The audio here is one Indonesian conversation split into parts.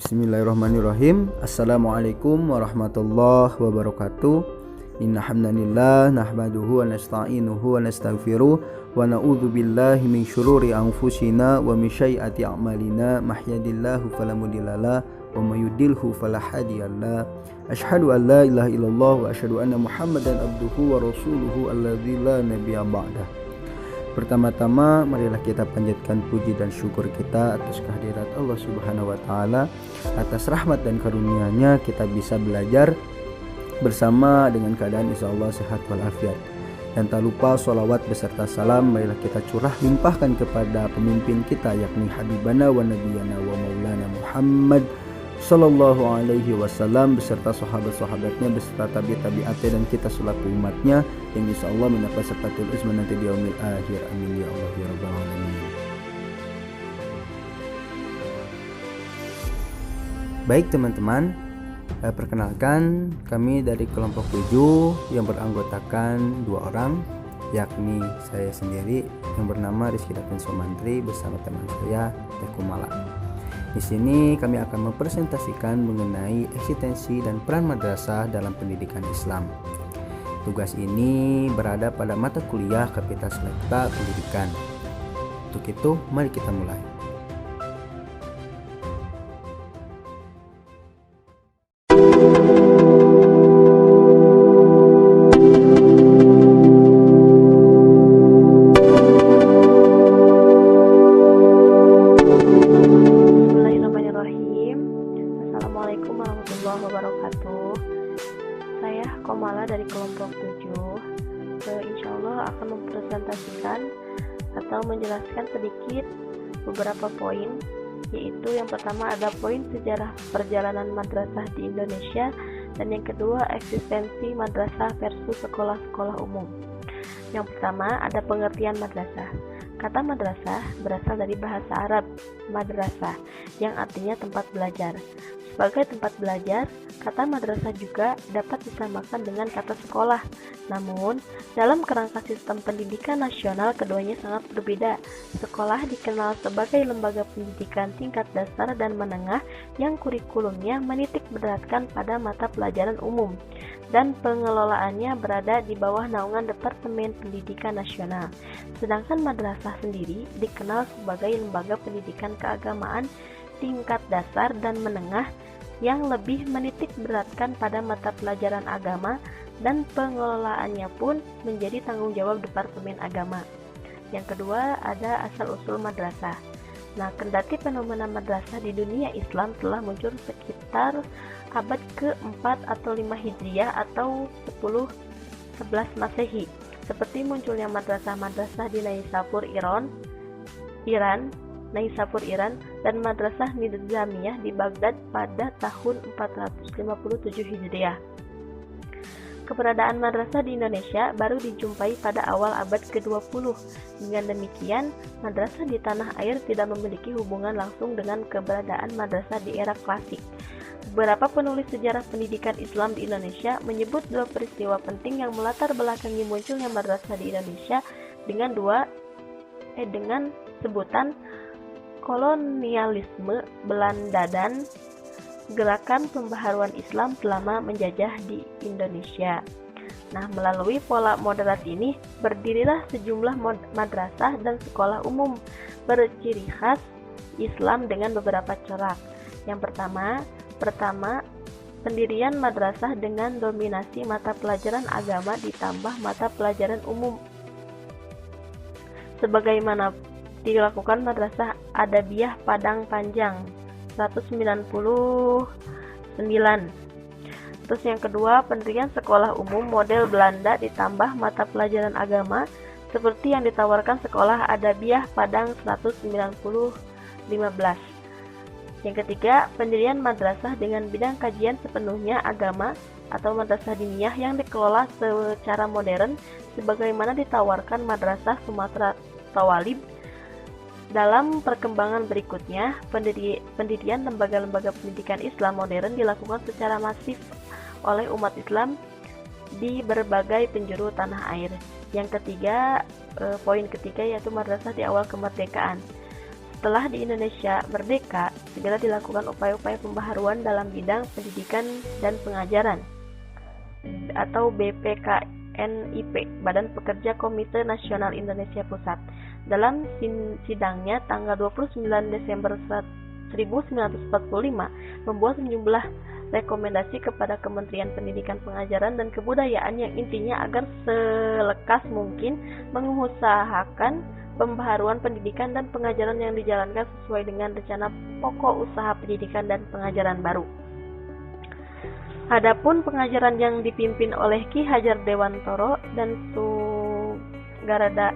Bismillahirrahmanirrahim. Assalamualaikum warahmatullahi wabarakatuh. Inna hamdanillah nahmaduhu wa nasta'inuhu wa nastaghfiruh wa na'udzu billahi min syururi anfusina wa min sayyiati a'malina mahdihillahu fala mudhillalah wa may yudlilhu fala hadiyalah. Asyhadu an la ilaha illallah wa asyhadu anna Muhammadan abduhu wa rasuluhu alladzi la nabiyya ba'dah. Pertama-tama marilah kita panjatkan puji dan syukur kita atas kehadirat Allah Subhanahu wa taala, atas rahmat dan karunia-Nya kita bisa belajar bersama dengan keadaan insyaallah sehat walafiat. Dan tak lupa sholawat beserta salam marilah kita curah limpahkan kepada pemimpin kita yakni Habibana wa Nabiyana wa Maulana Muhammad sallallahu alaihi wasallam beserta sahabat-sahabatnya beserta tabi'atnya dan kita selaku umatnya yang insyaallah mendapat syafatul uzma nanti di yaumil akhir. Amin ya Allah ya rabbal alamin. Baik teman-teman, perkenalkan kami dari kelompok 7 yang beranggotakan 2 orang, yakni saya sendiri yang bernama Rizky Datin Somantri bersama teman saya Teku Mala. Di sini kami akan mempresentasikan mengenai eksistensi dan peran madrasah dalam pendidikan Islam. Tugas ini berada pada mata kuliah Kapita Selekta Pendidikan. Untuk itu, mari kita mulai. Saya Komala dari kelompok 7. Insya Allah akan mempresentasikan atau menjelaskan sedikit beberapa poin, yaitu yang pertama ada poin sejarah perjalanan madrasah di Indonesia, dan yang kedua eksistensi madrasah versus sekolah-sekolah umum. Yang pertama ada pengertian madrasah. Kata madrasah berasal dari bahasa Arab madrasah yang artinya tempat belajar. Sebagai tempat belajar, kata madrasah juga dapat disamakan dengan kata sekolah. Namun, dalam kerangka sistem pendidikan nasional keduanya sangat berbeda. Sekolah dikenal sebagai lembaga pendidikan tingkat dasar dan menengah yang kurikulumnya menitik beratkan pada mata pelajaran umum dan pengelolaannya berada di bawah naungan Departemen Pendidikan Nasional. Sedangkan madrasah sendiri dikenal sebagai lembaga pendidikan keagamaan tingkat dasar dan menengah yang lebih menitik beratkan pada mata pelajaran agama dan pengelolaannya pun menjadi tanggung jawab Departemen Agama. Yang kedua ada asal-usul madrasah. Nah, kendati fenomena madrasah di dunia Islam telah muncul sekitar abad ke-4 atau 5 Hijriah atau 10-11 Masehi, seperti munculnya madrasah-madrasah di Naisapur, Iran, dan madrasah Nizamiyah di Baghdad pada tahun 457 Hijriah. Keberadaan madrasah di Indonesia baru dijumpai pada awal abad ke-20. Dengan demikian, madrasah di tanah air tidak memiliki hubungan langsung dengan keberadaan madrasah di era klasik. Beberapa penulis sejarah pendidikan Islam di Indonesia menyebut 2 peristiwa penting yang melatar belakangi munculnya madrasah di Indonesia dengan sebutan kolonialisme Belanda dan gerakan pembaharuan Islam selama menjajah di Indonesia. Nah, melalui pola moderat ini berdirilah sejumlah madrasah dan sekolah umum berciri khas Islam dengan beberapa corak. Yang pertama, pendirian madrasah dengan dominasi mata pelajaran agama ditambah mata pelajaran umum, sebagaimana dilakukan Madrasah Adabiyah Padang Panjang 199. Terus yang kedua, pendirian sekolah umum model Belanda ditambah mata pelajaran agama seperti yang ditawarkan Sekolah Adabiyah Padang 190-15. Yang ketiga, pendirian madrasah dengan bidang kajian sepenuhnya agama atau madrasah diniyah yang dikelola secara modern sebagaimana ditawarkan Madrasah Sumatera Tawalib. Dalam perkembangan berikutnya, pendirian lembaga-lembaga pendidikan Islam modern dilakukan secara masif oleh umat Islam di berbagai penjuru tanah air. Yang ketiga, poin ketiga yaitu madrasah di awal kemerdekaan. Setelah di Indonesia merdeka, segera dilakukan upaya-upaya pembaharuan dalam bidang pendidikan dan pengajaran atau BPKNIP, Badan Pekerja Komite Nasional Indonesia Pusat. Dalam sidangnya tanggal 29 Desember 1945 membuat sejumlah rekomendasi kepada Kementerian Pendidikan, Pengajaran dan Kebudayaan yang intinya agar selekas mungkin mengusahakan pembaharuan pendidikan dan pengajaran yang dijalankan sesuai dengan rencana pokok usaha pendidikan dan pengajaran baru. Adapun pengajaran yang dipimpin oleh Ki Hajar Dewantoro dan Sugarada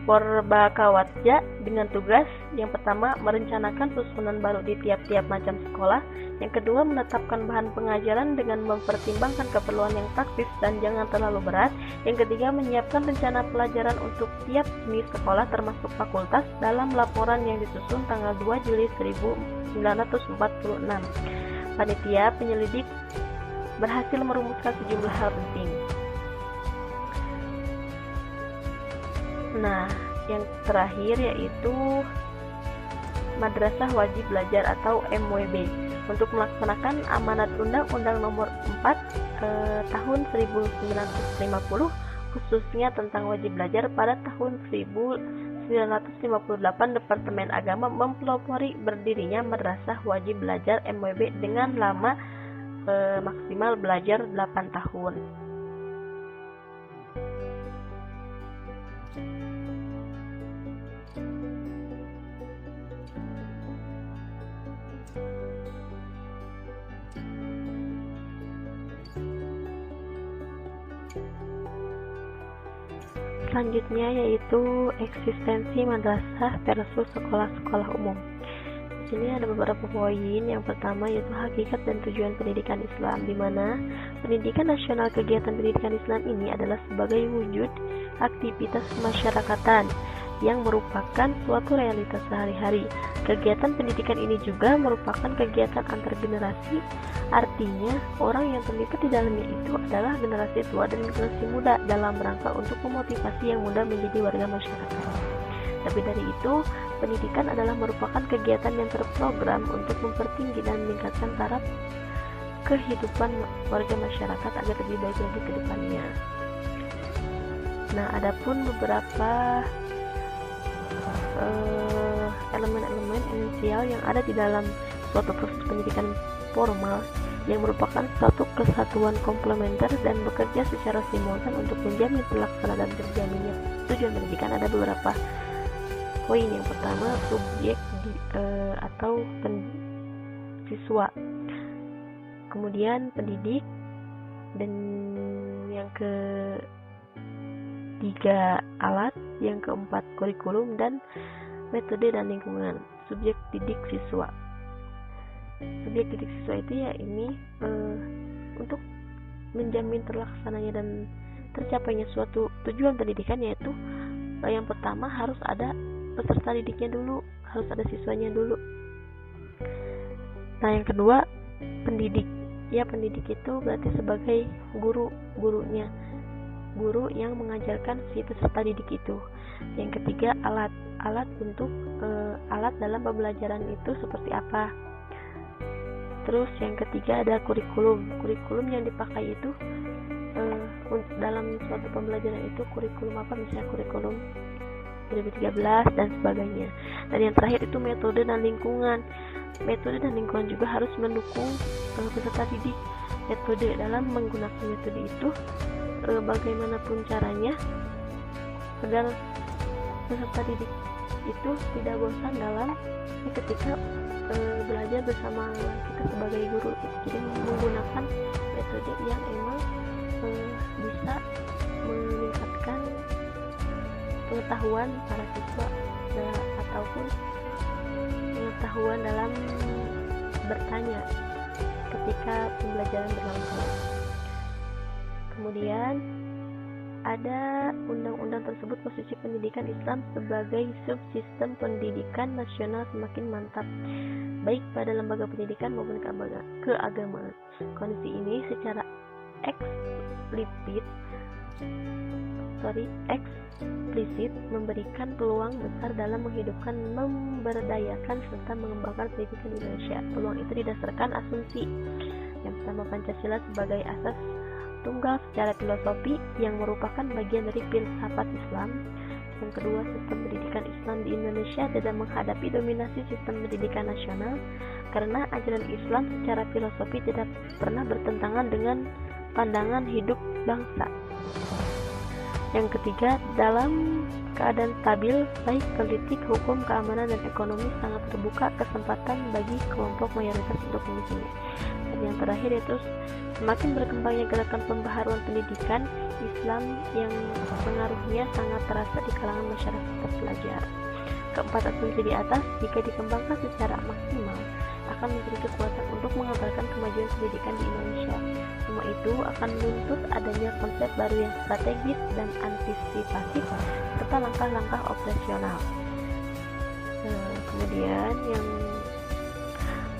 Porbakawatja dengan tugas yang pertama merencanakan susunan baru di tiap-tiap macam sekolah, yang kedua menetapkan bahan pengajaran dengan mempertimbangkan keperluan yang praktis dan jangan terlalu berat, yang ketiga menyiapkan rencana pelajaran untuk tiap jenis sekolah termasuk fakultas dalam laporan yang disusun tanggal 2 Juli 1946. Panitia penyelidik berhasil merumuskan sejumlah hal penting. Nah, yang terakhir yaitu Madrasah Wajib Belajar atau MWB untuk melaksanakan amanat Undang-Undang Nomor 4 tahun 1950 khususnya tentang wajib belajar. Pada tahun 1958 Departemen Agama mempelopori berdirinya Madrasah Wajib Belajar MWB dengan lama maksimal belajar 8 tahun. Selanjutnya yaitu eksistensi madrasah versus sekolah-sekolah umum. Di sini ada beberapa poin. Yang pertama yaitu hakikat dan tujuan pendidikan Islam, di mana pendidikan nasional kegiatan pendidikan Islam ini adalah sebagai wujud aktivitas kemasyarakatan yang merupakan suatu realitas sehari-hari. Kegiatan pendidikan ini juga merupakan kegiatan antar generasi, artinya orang yang terlibat di dalamnya itu adalah generasi tua dan generasi muda dalam rangka untuk memotivasi yang muda menjadi warga masyarakat. Lebih dari itu, pendidikan adalah merupakan kegiatan yang terprogram untuk mempertinggi dan meningkatkan taraf kehidupan warga masyarakat agar lebih baik lagi ke depannya. Nah, adapun beberapa elemen-elemen esensial yang ada di dalam suatu proses pendidikan formal yang merupakan suatu kesatuan komplementer dan bekerja secara simultan untuk menjamin pelaksanaan dan terjaminnya tujuan pendidikan. Ada beberapa poin. Yang pertama, subjek atau siswa, kemudian pendidik, dan yang ketiga alat, yang keempat kurikulum, dan metode dan lingkungan. Subjek didik siswa. Subjek didik siswa itu ya ini untuk menjamin terlaksananya dan tercapainya suatu tujuan pendidikan, yaitu yang pertama harus ada peserta didiknya dulu, harus ada siswanya dulu. Nah, yang kedua pendidik. Ya, pendidik itu berarti sebagai gurunya, guru yang mengajarkan si peserta didik itu. Yang ketiga alat untuk alat dalam pembelajaran itu seperti apa. Terus yang ketiga ada kurikulum yang dipakai itu dalam suatu pembelajaran itu kurikulum apa, misalnya kurikulum 2013 dan sebagainya. Dan yang terakhir itu metode dan lingkungan. Metode dan lingkungan juga harus mendukung peserta didik. Metode dalam menggunakan metode itu bagaimanapun caranya agar peserta didik itu tidak bosan dalam ketika belajar bersama kita sebagai guru. Jadi menggunakan metode yang emang bisa meningkatkan pengetahuan para siswa ataupun pengetahuan dalam bertanya ketika pembelajaran berlangsung. Kemudian ada undang-undang tersebut, posisi pendidikan Islam sebagai subsistem pendidikan nasional semakin mantap, baik pada lembaga pendidikan maupun keagamaan. Kondisi ini secara eksplisit memberikan peluang besar dalam menghidupkan, memberdayakan, serta mengembangkan pendidikan di Indonesia. Peluang itu didasarkan asumsi yang pertama, Pancasila sebagai asas tunggal secara filosofi yang merupakan bagian dari filsafat Islam. Yang kedua, sistem pendidikan Islam di Indonesia tidak menghadapi dominasi sistem pendidikan nasional karena ajaran Islam secara filosofi tidak pernah bertentangan dengan pandangan hidup bangsa. Yang ketiga, dalam keadaan stabil baik politik, hukum, keamanan, dan ekonomi sangat terbuka kesempatan bagi kelompok mayoritas untuk mengisinya. Dan yang terakhir yaitu semakin berkembangnya gerakan pembaharuan pendidikan Islam yang pengaruhnya sangat terasa di kalangan masyarakat terpelajar. Keempat asumsi di atas jika dikembangkan secara maksimal akan memberi kekuatan untuk mengantarkan kemajuan pendidikan di Indonesia. Semua itu akan menuntut adanya konsep baru yang strategis dan antisipatif serta langkah-langkah operasional. Kemudian yang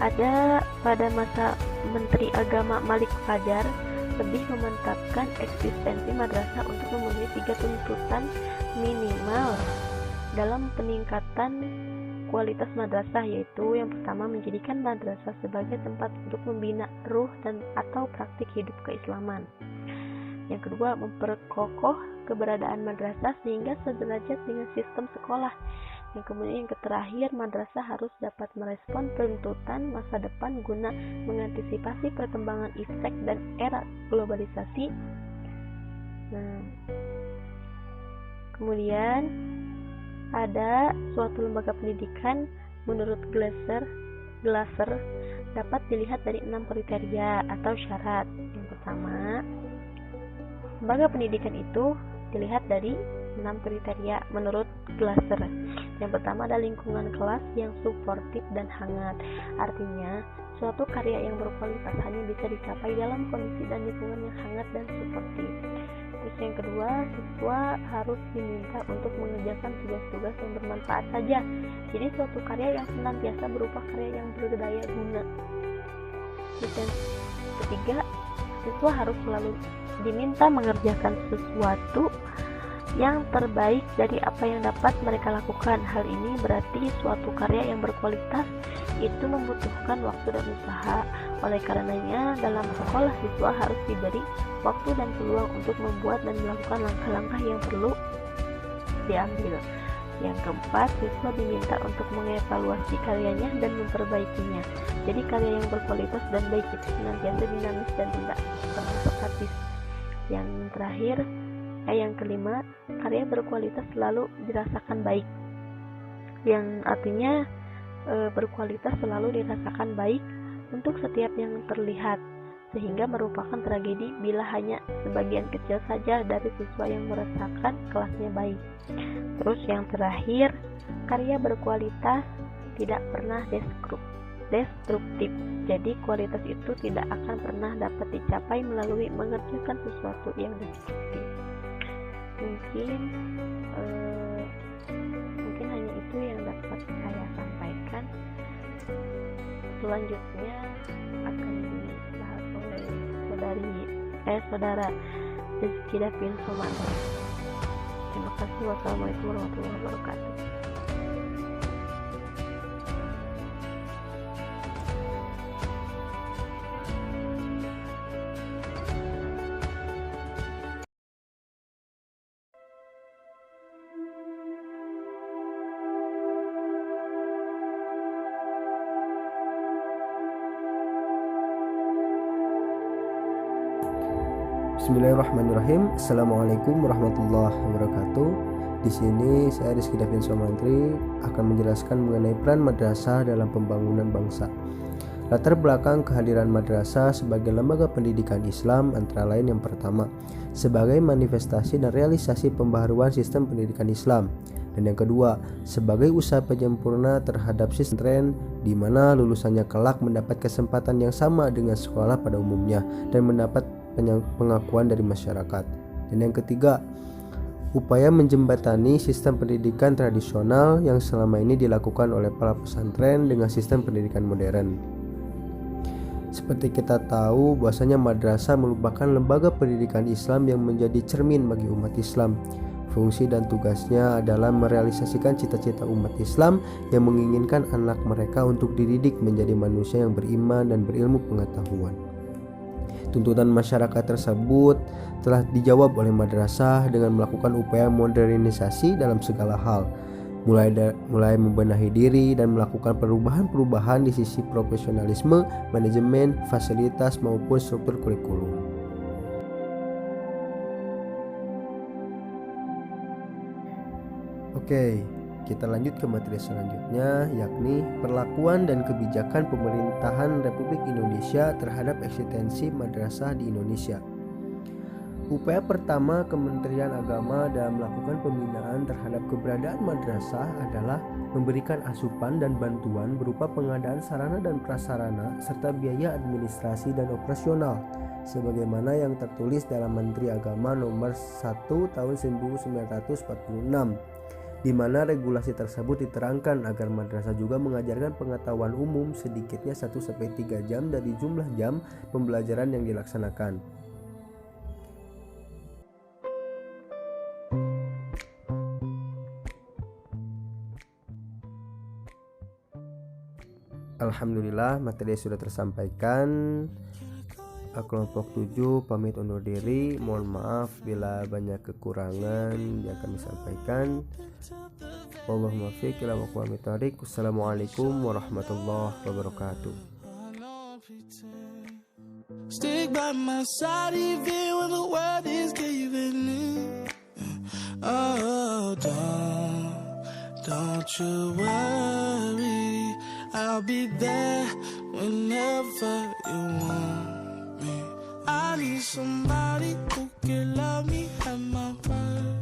ada pada masa Menteri Agama Malik Fajar lebih memantapkan eksistensi madrasah untuk memenuhi 3 tuntutan minimal dalam peningkatan kualitas madrasah, yaitu yang pertama, menjadikan madrasah sebagai tempat untuk membina ruh dan atau praktik hidup keislaman. Yang kedua, memperkokoh keberadaan madrasah sehingga sederajat dengan sistem sekolah. Yang kemudian yang terakhir, madrasah harus dapat merespon tuntutan masa depan guna mengantisipasi perkembangan iptek dan era globalisasi. Kemudian ada suatu lembaga pendidikan menurut Glaser dapat dilihat dari 6 kriteria atau syarat. Yang pertama, lembaga pendidikan itu dilihat dari 6 kriteria menurut Glaser. Yang pertama ada lingkungan kelas yang suportif dan hangat. Artinya, suatu karya yang berkualitas hanya bisa dicapai dalam kondisi dan lingkungan yang hangat dan suportif. Terus yang kedua, siswa harus diminta untuk mengerjakan tugas-tugas yang bermanfaat saja. Jadi suatu karya yang senantiasa berupa karya yang berdaya guna. Terus yang ketiga, siswa harus selalu diminta mengerjakan sesuatu yang terbaik dari apa yang dapat mereka lakukan. Hal ini berarti suatu karya yang berkualitas itu membutuhkan waktu dan usaha. Oleh karenanya, dalam sekolah siswa harus diberi waktu dan peluang untuk membuat dan melakukan langkah-langkah yang perlu diambil. Yang keempat, siswa diminta untuk mengevaluasi karyanya dan memperbaikinya. Jadi karya yang berkualitas dan baik itu senantiasa dinamis dan tidak pernah statis. Yang terakhir, yang kelima, karya berkualitas selalu dirasakan baik. Yang artinya berkualitas selalu dirasakan baik untuk setiap yang terlihat, sehingga merupakan tragedi bila hanya sebagian kecil saja dari siswa yang merasakan kelasnya baik. Terus yang terakhir, karya berkualitas tidak pernah destruktif. Jadi kualitas itu tidak akan pernah dapat dicapai melalui mengerjakan sesuatu yang destruktif. Mungkin hanya itu yang dapat saya sampaikan. Selanjutnya akan dibahas oleh saudara Rizky Davin Somantri. Terima kasih. Wassalamualaikum warahmatullahi wabarakatuh. Bismillahirrahmanirrahim. Assalamualaikum warahmatullahi wabarakatuh. Di sini saya Rizky Davin Somantri akan menjelaskan mengenai peran madrasah dalam pembangunan bangsa. Latar belakang kehadiran madrasah sebagai lembaga pendidikan Islam antara lain yang pertama, sebagai manifestasi dan realisasi pembaharuan sistem pendidikan Islam. Dan yang kedua, sebagai usaha penyempurna terhadap sistem tren di mana lulusannya kelak mendapat kesempatan yang sama dengan sekolah pada umumnya dan mendapat pengakuan dari masyarakat. Dan yang ketiga, upaya menjembatani sistem pendidikan tradisional yang selama ini dilakukan oleh para pesantren dengan sistem pendidikan modern. Seperti kita tahu bahwasanya madrasah merupakan lembaga pendidikan Islam yang menjadi cermin bagi umat Islam. Fungsi dan tugasnya adalah merealisasikan cita-cita umat Islam yang menginginkan anak mereka untuk dididik menjadi manusia yang beriman dan berilmu pengetahuan. Tuntutan masyarakat tersebut telah dijawab oleh madrasah dengan melakukan upaya modernisasi dalam segala hal, mulai membenahi diri dan melakukan perubahan-perubahan di sisi profesionalisme, manajemen, fasilitas maupun struktur kurikulum. Oke, kita lanjut ke materi selanjutnya, yakni perlakuan dan kebijakan pemerintahan Republik Indonesia terhadap eksistensi madrasah di Indonesia. Upaya pertama Kementerian Agama dalam melakukan pembinaan terhadap keberadaan madrasah adalah memberikan asupan dan bantuan berupa pengadaan sarana dan prasarana serta biaya administrasi dan operasional sebagaimana yang tertulis dalam Menteri Agama nomor 1 tahun 1946, di mana regulasi tersebut diterangkan agar madrasah juga mengajarkan pengetahuan umum sedikitnya 1-3 jam dari jumlah jam pembelajaran yang dilaksanakan. Alhamdulillah, materi sudah tersampaikan. Kelompok 7 pamit undur diri. Mohon maaf bila banyak kekurangan yang kami sampaikan. Wallahumma fiq ila aqwamit thariq. Wassalamualaikum warahmatullahi wabarakatuh. Stick by my side even when the world is giving in. Oh, don't you worry, I'll be there whenever you want me. I need somebody who can love me at my worst.